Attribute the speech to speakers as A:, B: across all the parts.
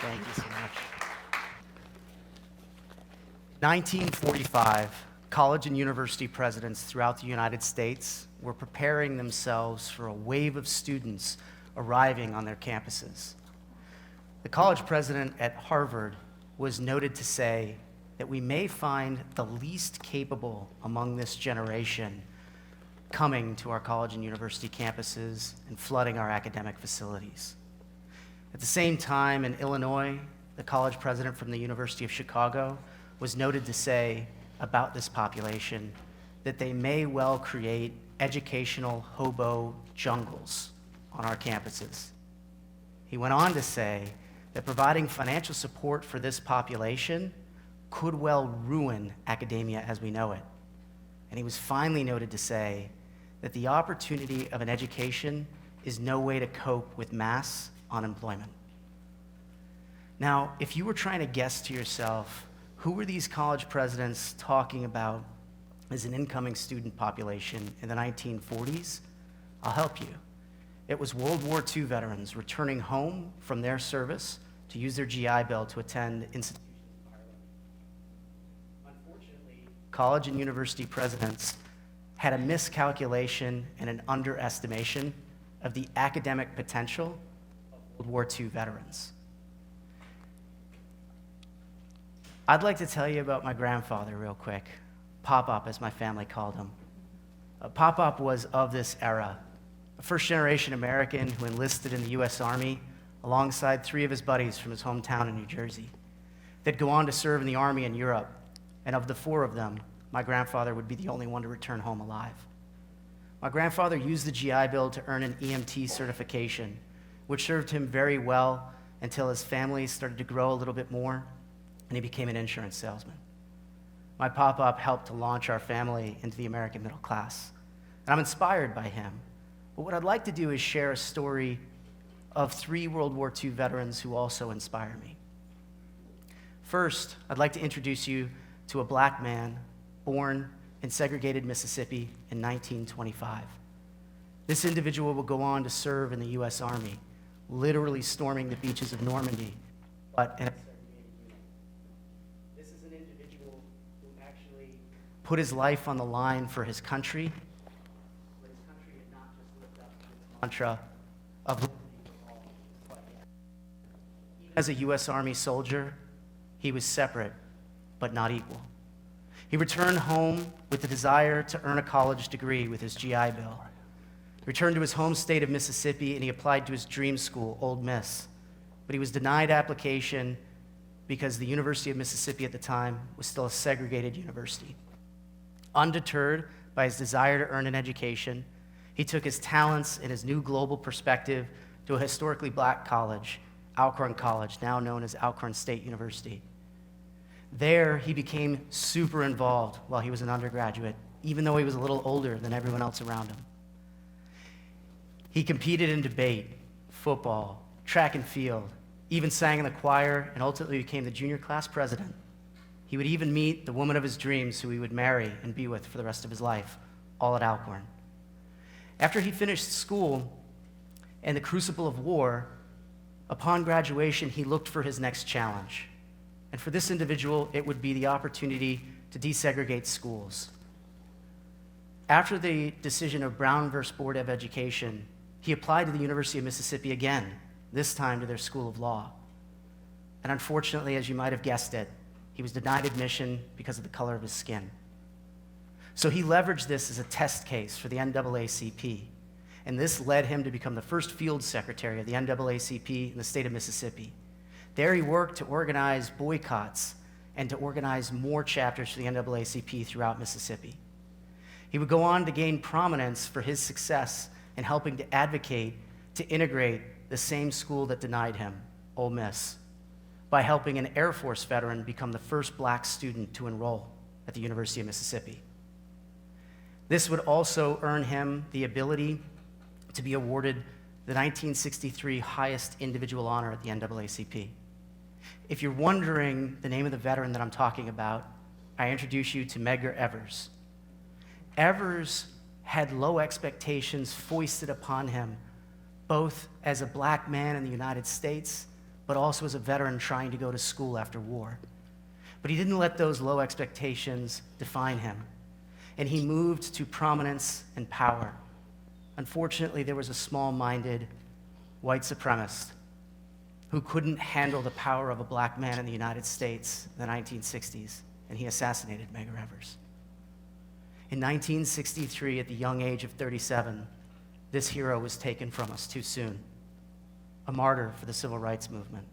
A: Thank you so much. 1945, college and university presidents throughout the United States were preparing themselves for a wave of students arriving on their campuses. The college president at Harvard was noted to say that we may find the least capable among this generation coming to our college and university campuses and flooding our academic facilities. At the same time, in Illinois, the college president from the University of Chicago was noted to say about this population that they may well create educational hobo jungles on our campuses. He went on to say that providing financial support for this population could well ruin academia as we know it. And he was finally noted to say that the opportunity of an education is no way to cope with mass unemployment. Now, if you were trying to guess to yourself, who were these college presidents talking about as an incoming student population in the 1940s? I'll help you. It was World War II veterans returning home from their service to use their GI Bill to attend institutions in Ireland. Unfortunately, college and university presidents had a miscalculation and an underestimation of the academic potential of World War II veterans. I'd like to tell you about my grandfather real quick, Pop-Up as my family called him. Pop-Up was of this era, a first-generation American who enlisted in the U.S. Army alongside three of his buddies from his hometown in New Jersey. They'd go on to serve in the Army in Europe, and of the four of them, my grandfather would be the only one to return home alive. My grandfather used the GI Bill to earn an EMT certification, which served him very well until his family started to grow a little bit more, and he became an insurance salesman. My Pop-Up helped to launch our family into the American middle class, and I'm inspired by him. But what I'd like to do is share a story of three World War II veterans who also inspire me. First, I'd like to introduce you to a black man born in segregated Mississippi in 1925. This individual will go on to serve in the U.S. Army, literally storming the beaches of Normandy, but in a segregated unit. This is an individual who actually put his life on the line for his country, but his country had not just lived up to its mantra of liberty for all, but yet. Even as a U.S. Army soldier, he was separate, but not equal. He returned home with the desire to earn a college degree with his GI Bill. He returned to his home state of Mississippi, and he applied to his dream school, Ole Miss. But he was denied application because the University of Mississippi at the time was still a segregated university. Undeterred by his desire to earn an education, he took his talents and his new global perspective to a historically black college, Alcorn College, now known as Alcorn State University. There, he became super involved while he was an undergraduate, even though he was a little older than everyone else around him. He competed in debate, football, track and field, even sang in the choir, and ultimately became the junior class president. He would even meet the woman of his dreams who he would marry and be with for the rest of his life, all at Alcorn. After he finished school and the crucible of war, upon graduation, he looked for his next challenge. And for this individual, it would be the opportunity to desegregate schools. After the decision of Brown versus Board of Education, he applied to the University of Mississippi again, this time to their School of Law. And unfortunately, as you might have guessed it, he was denied admission because of the color of his skin. So he leveraged this as a test case for the NAACP, and this led him to become the first field secretary of the NAACP in the state of Mississippi. There he worked to organize boycotts and to organize more chapters for the NAACP throughout Mississippi. He would go on to gain prominence for his success in helping to advocate to integrate the same school that denied him, Ole Miss, by helping an Air Force veteran become the first black student to enroll at the University of Mississippi. This would also earn him the ability to be awarded the 1963 highest individual honor at the NAACP. If you're wondering the name of the veteran that I'm talking about, I introduce you to Medgar Evers. Evers had low expectations foisted upon him, both as a black man in the United States, but also as a veteran trying to go to school after war. But he didn't let those low expectations define him, and he moved to prominence and power. Unfortunately, there was a small-minded white supremacist who couldn't handle the power of a black man in the United States in the 1960s, and he assassinated Medgar Evers. In 1963, at the young age of 37, this hero was taken from us too soon, a martyr for the civil rights movement.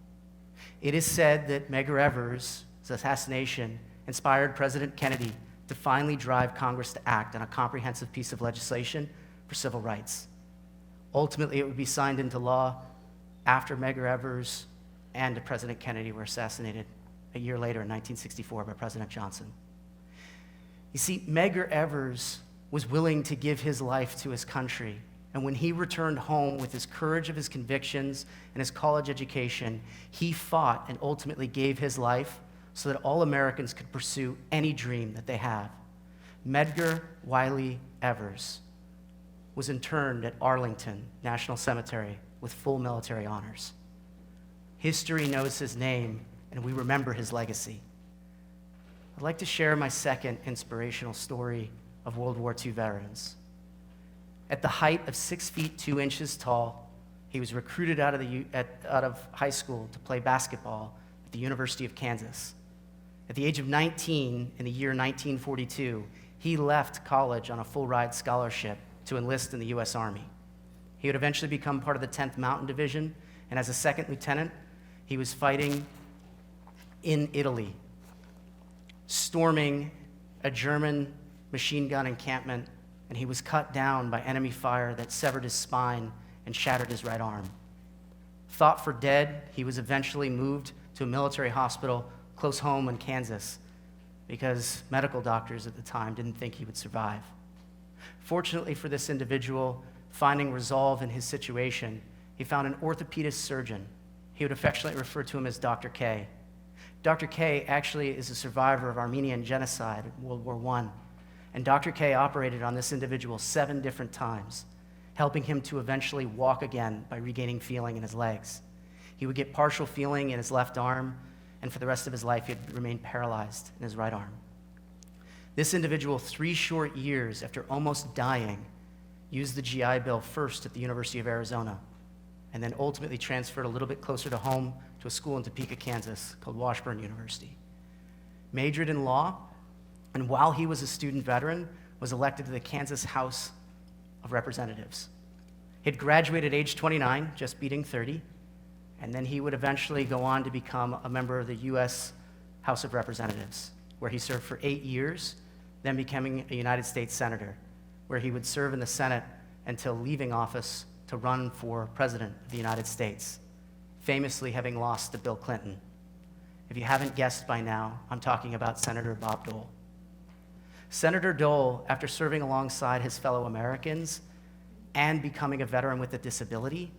A: It is said that Medgar Evers' assassination inspired President Kennedy to finally drive Congress to act on a comprehensive piece of legislation for civil rights. Ultimately, it would be signed into law after Medgar Evers and President Kennedy were assassinated a year later in 1964 by President Johnson. You see, Medgar Evers was willing to give his life to his country, and when he returned home with his courage of his convictions and his college education, he fought and ultimately gave his life so that all Americans could pursue any dream that they have. Medgar Wiley Evers was interned at Arlington National Cemetery with full military honors. History knows his name, and we remember his legacy. I'd like to share my second inspirational story of World War II veterans. At the height of 6 feet 2 inches tall, he was recruited out of high school to play basketball at the University of Kansas. At the age of 19, in the year 1942, he left college on a full-ride scholarship to enlist in the U.S. Army. He would eventually become part of the 10th Mountain Division, and as a second lieutenant, he was fighting in Italy, storming a German machine gun encampment, and he was cut down by enemy fire that severed his spine and shattered his right arm. Thought for dead, he was eventually moved to a military hospital close home in Kansas because medical doctors at the time didn't think he would survive. Fortunately for this individual, finding resolve in his situation, he found an orthopedic surgeon. He would affectionately refer to him as Dr. K. Dr. K actually is a survivor of Armenian genocide in World War I, and Dr. K operated on this individual 7 different times, helping him to eventually walk again by regaining feeling in his legs. He would get partial feeling in his left arm, and for the rest of his life, he'd remain paralyzed in his right arm. This individual, 3 short years after almost dying, used the GI Bill first at the University of Arizona, and then ultimately transferred a little bit closer to home to a school in Topeka, Kansas, called Washburn University. Majored in law, and while he was a student veteran, was elected to the Kansas House of Representatives. He'd graduated at age 29, just beating 30, and then he would eventually go on to become a member of the U.S. House of Representatives, where he served for 8 years, then becoming a United States Senator, where he would serve in the Senate until leaving office to run for President of the United States, famously having lost to Bill Clinton. If you haven't guessed by now, I'm talking about Senator Bob Dole. Senator Dole, after serving alongside his fellow Americans and becoming a veteran with a disability,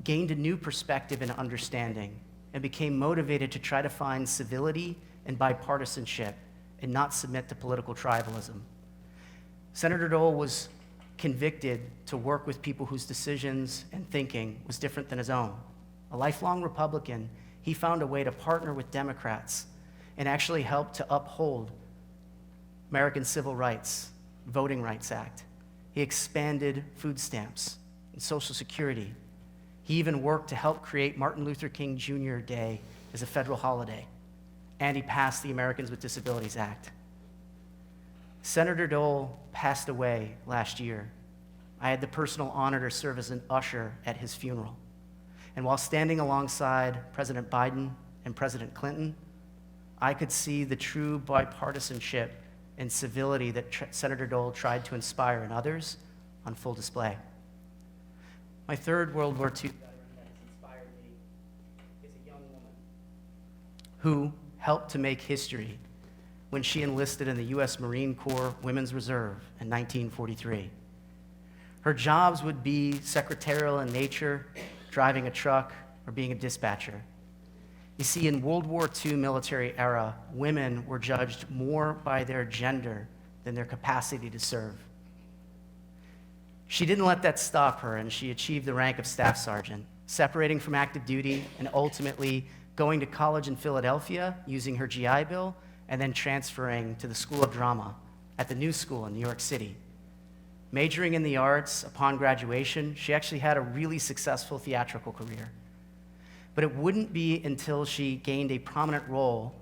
A: gained a new perspective and understanding and became motivated to try to find civility and bipartisanship and not submit to political tribalism. Senator Dole was convicted to work with people whose decisions and thinking was different than his own. A lifelong Republican, he found a way to partner with Democrats and actually help to uphold American Civil Rights, Voting Rights Act. He expanded food stamps and Social Security. He even worked to help create Martin Luther King Jr. Day as a federal holiday, and he passed the Americans with Disabilities Act. Senator Dole passed away last year. I had the personal honor to serve as an usher at his funeral. And while standing alongside President Biden and President Clinton, I could see the true bipartisanship and civility that Senator Dole tried to inspire in others on full display. My third World War II veteran that has inspired me is a young woman who helped to make history when she enlisted in the U.S. Marine Corps Women's Reserve in 1943. Her jobs would be secretarial in nature, driving a truck, or being a dispatcher. You see, in World War II military era, women were judged more by their gender than their capacity to serve. She didn't let that stop her, and she achieved the rank of staff sergeant, separating from active duty, and ultimately going to college in Philadelphia using her GI Bill, and then transferring to the School of Drama at the New School in New York City. Majoring in the arts, upon graduation, she actually had a really successful theatrical career. But it wouldn't be until she gained a prominent role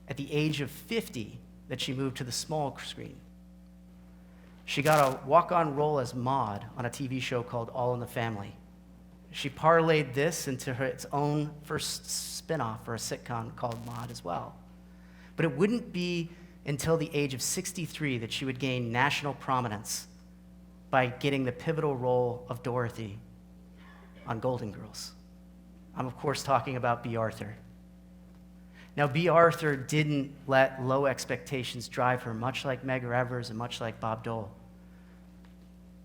A: at the age of 50 that she moved to the small screen. She got a walk-on role as Maude on a TV show called All in the Family. She parlayed this into its own first spin-off for a sitcom called Maude as well. But it wouldn't be until the age of 63 that she would gain national prominence by getting the pivotal role of Dorothy on Golden Girls. I'm, of course, talking about Bea Arthur. Now, Bea Arthur didn't let low expectations drive her, much like Medgar Evers and much like Bob Dole.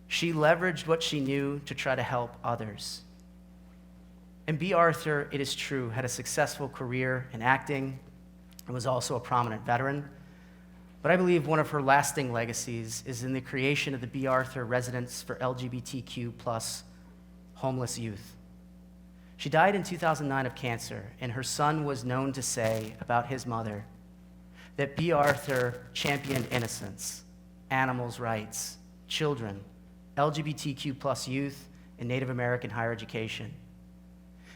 A: She leveraged what she knew to try to help others. And Bea Arthur, it is true, had a successful career in acting and was also a prominent veteran. But I believe one of her lasting legacies is in the creation of the Bea Arthur Residence for LGBTQ+ homeless youth. She died in 2009 of cancer, and her son was known to say about his mother that Bea Arthur championed innocence, animals' rights, children, LGBTQ+ youth, and Native American higher education.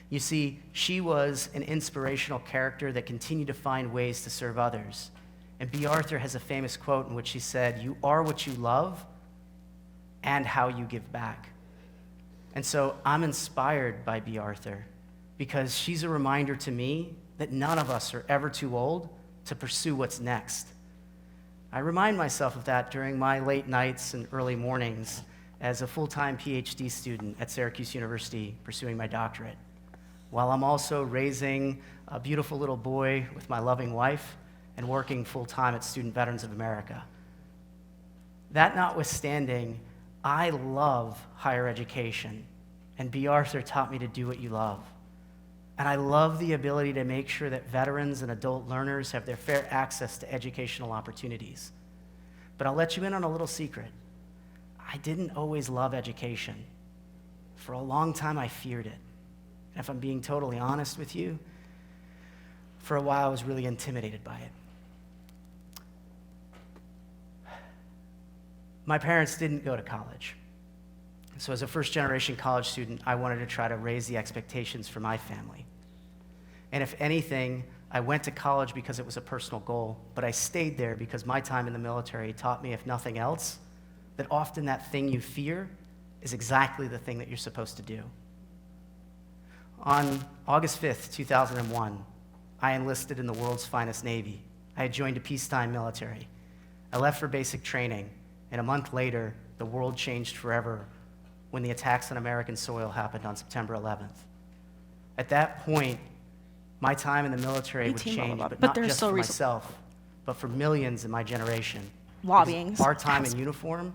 A: You see, she was an inspirational character that continued to find ways to serve others. And Bea Arthur has a famous quote in which she said, "You are what you love and how you give back." And so I'm inspired by Bea Arthur because she's a reminder to me that none of us are ever too old to pursue what's next. I remind myself of that during my late nights and early mornings as a full-time PhD student at Syracuse University pursuing my doctorate, while I'm also raising a beautiful little boy with my loving wife and working full-time at Student Veterans of America. That notwithstanding, I love higher education, and Bea Arthur taught me to do what you love. And I love the ability to make sure that veterans and adult learners have their fair access to educational opportunities. But I'll let you in on a little secret. I didn't always love education. For a long time, I feared it. And if I'm being totally honest with you, for a while, I was really intimidated by it. My parents didn't go to college. So as a first-generation college student, I wanted to try to raise the expectations for my family. And if anything, I went to college because it was a personal goal, but I stayed there because my time in the military taught me, if nothing else, that often that thing you fear is exactly the thing that you're supposed to do. On August 5th, 2001, I enlisted in the world's finest Navy. I had joined a peacetime military. I left for basic training, and a month later, the world changed forever when the attacks on American soil happened on September 11th. At that point, my time in the military would change, but not just for myself, but for millions in my generation.
B: Lobbying.
A: Our time in uniform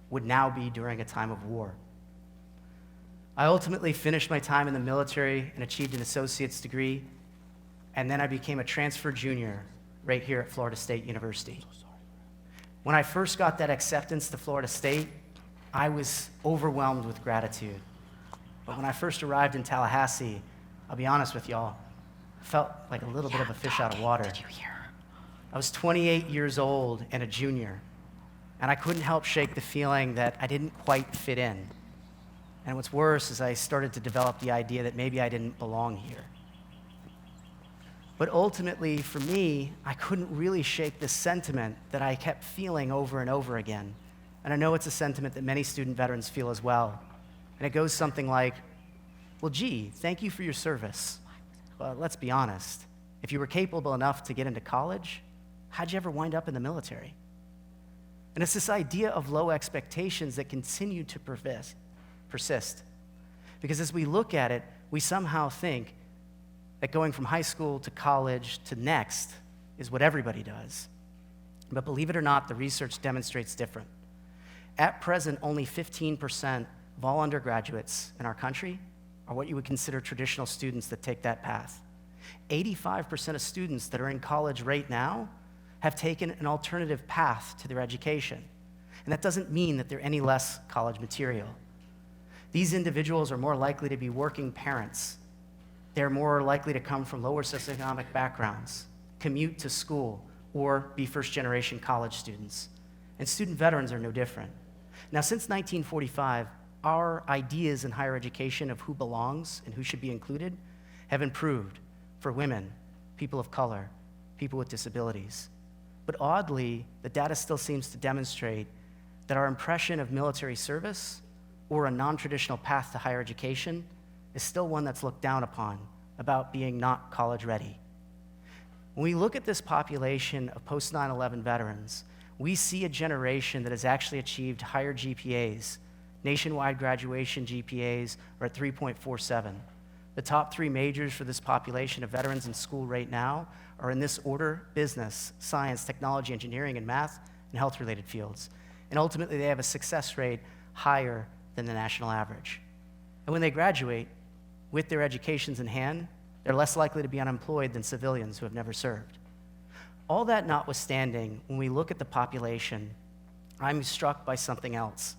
A: would now be during a time of war. I ultimately finished my time in the military and achieved an associate's degree, and then I became a transfer junior right here at Florida State University. When I first got that acceptance to Florida State, I was overwhelmed with gratitude. But when I first arrived in Tallahassee, I'll be honest with y'all, I felt like a little bit of a fish out of water.
B: Did you hear?
A: I was 28 years old and a junior, and I couldn't help shake the feeling that I didn't quite fit in. And what's worse is I started to develop the idea that maybe I didn't belong here. But ultimately, for me, I couldn't really shake this sentiment that I kept feeling over and over again. And I know it's a sentiment that many student veterans feel as well. And it goes something like, well, gee, thank you for your service. But let's be honest, if you were capable enough to get into college, how'd you ever wind up in the military? And it's this idea of low expectations that continue to persist. Because as we look at it, we somehow think that going from high school to college to next is what everybody does. But believe it or not, the research demonstrates different. At present, only 15% of all undergraduates in our country are what you would consider traditional students that take that path. 85% of students that are in college right now have taken an alternative path to their education. And that doesn't mean that they're any less college material. These individuals are more likely to be working parents. They're more likely to come from lower socioeconomic backgrounds, commute to school, or be first-generation college students. And student veterans are no different. Now, since 1945, our ideas in higher education of who belongs and who should be included have improved for women, people of color, people with disabilities. But oddly, the data still seems to demonstrate that our impression of military service or a non-traditional path to higher education is still one that's looked down upon, about being not college ready. When we look at this population of post 9/11 veterans, we see a generation that has actually achieved higher GPAs. Nationwide graduation GPAs are at 3.47. The top 3 majors for this population of veterans in school right now are in this order: business, science, technology, engineering, and math, and health-related fields. And ultimately, they have a success rate higher than the national average. And when they graduate, with their educations in hand, they're less likely to be unemployed than civilians who have never served. All that notwithstanding, when we look at the population, I'm struck by something else.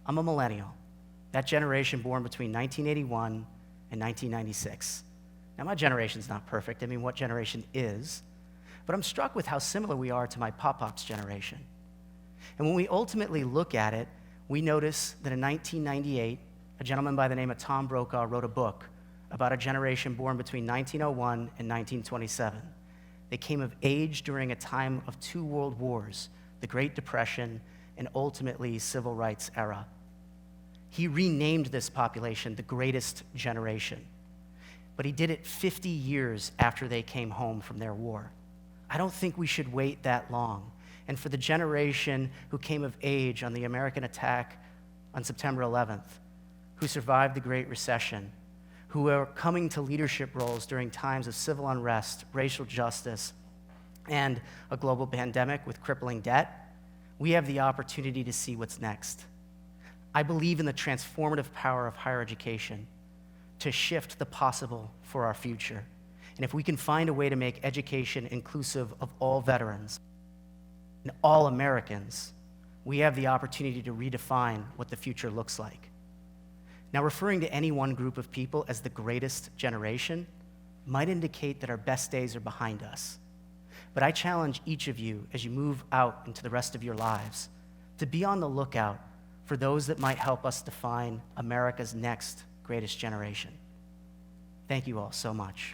A: I'm a millennial, that generation born between 1981 and 1996. Now, my generation's not perfect. I mean, what generation is? But I'm struck with how similar we are to my pop-pop's generation. And when we ultimately look at it, we notice that in 1998, a gentleman by the name of Tom Brokaw wrote a book about a generation born between 1901 and 1927. They came of age during a time of 2 world wars, the Great Depression, and ultimately civil rights era. He renamed this population the greatest generation, but he did it 50 years after they came home from their war. I don't think we should wait that long. And for the generation who came of age on the American attack on September 11th, who survived the Great Recession, who are coming to leadership roles during times of civil unrest, racial justice, and a global pandemic with crippling debt, we have the opportunity to see what's next. I believe in the transformative power of higher education to shift the possible for our future. And if we can find a way to make education inclusive of all veterans and all Americans, we have the opportunity to redefine what the future looks like. Now, referring to any one group of people as the greatest generation might indicate that our best days are behind us. But I challenge each of you as you move out into the rest of your lives to be on the lookout for those that might help us define America's next greatest generation. Thank you all so much.